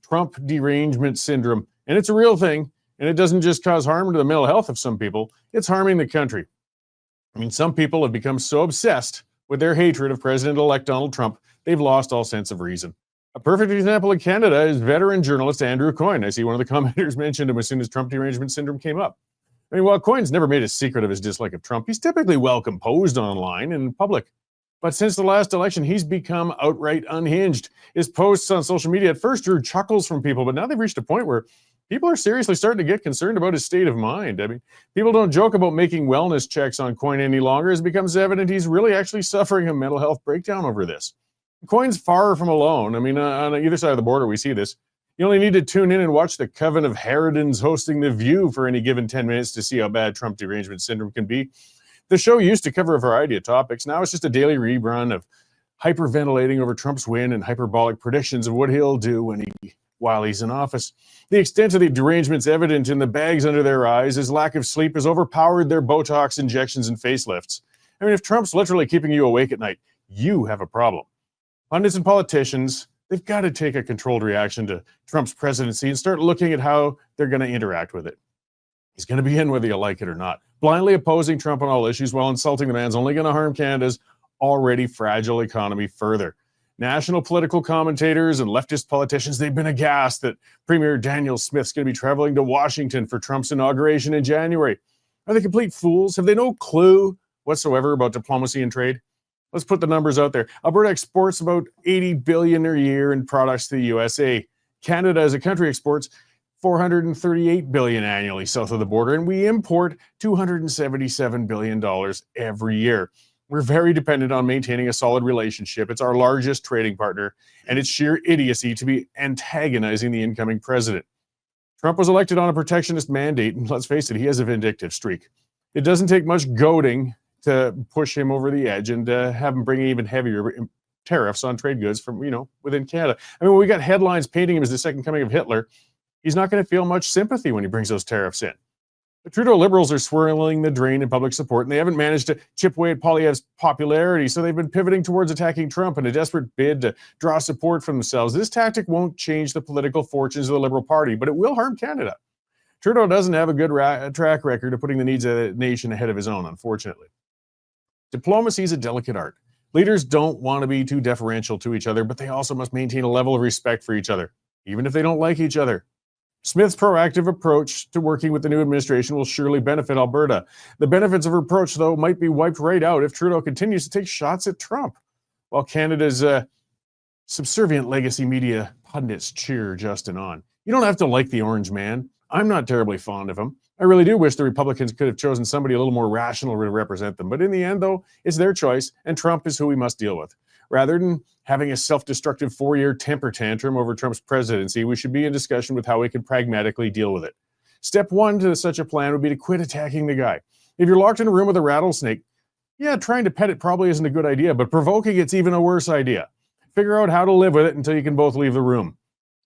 Trump derangement syndrome. And it's a real thing. And it doesn't just cause harm to the mental health of some people, it's harming the country. I mean, some people have become so obsessed with their hatred of President-elect Donald Trump, they've lost all sense of reason. A perfect example in Canada is veteran journalist Andrew Coyne. I see one of the commenters mentioned him as soon as Trump derangement syndrome came up. I mean, while Coyne's never made a secret of his dislike of Trump, he's typically well composed online and in public. But since the last election, he's become outright unhinged. His posts on social media at first drew chuckles from people, but now they've reached a point where people are seriously starting to get concerned about his state of mind. I mean, people don't joke about making wellness checks on Coyne any longer. It becomes evident he's really actually suffering a mental health breakdown over this. Coyne's far from alone. I mean, on either side of the border, we see this. You only need to tune in and watch the Coven of Harridans hosting The View for any given 10 minutes to see how bad Trump derangement syndrome can be. The show used to cover a variety of topics. Now it's just a daily rerun of hyperventilating over Trump's win and hyperbolic predictions of what he'll do while he's in office. The extent of the derangement's evident in the bags under their eyes. His lack of sleep has overpowered their Botox injections and facelifts. I mean, if Trump's literally keeping you awake at night, you have a problem. Pundits and politicians, they've got to take a controlled reaction to Trump's presidency and start looking at how they're going to interact with it. He's going to be in whether you like it or not. Blindly opposing Trump on all issues while insulting the man's only going to harm Canada's already fragile economy further. National political commentators and leftist politicians, they've been aghast that Premier Daniel Smith's going to be traveling to Washington for Trump's inauguration in January. Are they complete fools? Have they no clue whatsoever about diplomacy and trade? Let's put the numbers out there. Alberta exports about $80 billion a year in products to the USA. Canada as a country exports $438 billion annually south of the border, and we import $277 billion every year. We're very dependent on maintaining a solid relationship. It's our largest trading partner, and it's sheer idiocy to be antagonizing the incoming president. Trump was elected on a protectionist mandate, and let's face it, he has a vindictive streak. It doesn't take much goading to push him over the edge and have him bring even heavier tariffs on trade goods from, within Canada. I mean, when we got headlines painting him as the second coming of Hitler, he's not going to feel much sympathy when he brings those tariffs in. The Trudeau Liberals are swirling the drain in public support, and they haven't managed to chip away at Poilievre's popularity, so they've been pivoting towards attacking Trump in a desperate bid to draw support from themselves. This tactic won't change the political fortunes of the Liberal Party, but it will harm Canada. Trudeau doesn't have a good track record of putting the needs of the nation ahead of his own, unfortunately. Diplomacy is a delicate art. Leaders don't want to be too deferential to each other, but they also must maintain a level of respect for each other, even if they don't like each other. Smith's proactive approach to working with the new administration will surely benefit Alberta. The benefits of her approach, though, might be wiped right out if Trudeau continues to take shots at Trump, while Canada's subservient legacy media pundits cheer Justin on. You don't have to like the orange man. I'm not terribly fond of him. I really do wish the Republicans could have chosen somebody a little more rational to represent them. But in the end, though, it's their choice, and Trump is who we must deal with. Rather than having a self-destructive 4-year temper tantrum over Trump's presidency, we should be in discussion with how we can pragmatically deal with it. Step one to such a plan would be to quit attacking the guy. If you're locked in a room with a rattlesnake, trying to pet it probably isn't a good idea, but provoking it's even a worse idea. Figure out how to live with it until you can both leave the room.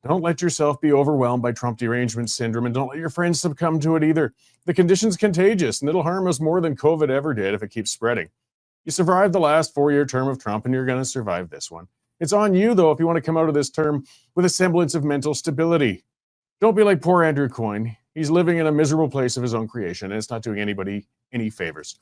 Don't let yourself be overwhelmed by Trump derangement syndrome, and don't let your friends succumb to it either. The condition's contagious, and it'll harm us more than COVID ever did if it keeps spreading. You survived the last 4-year term of Trump, and you're going to survive this one. It's on you, though, if you want to come out of this term with a semblance of mental stability. Don't be like poor Andrew Coyne. He's living in a miserable place of his own creation, and it's not doing anybody any favors.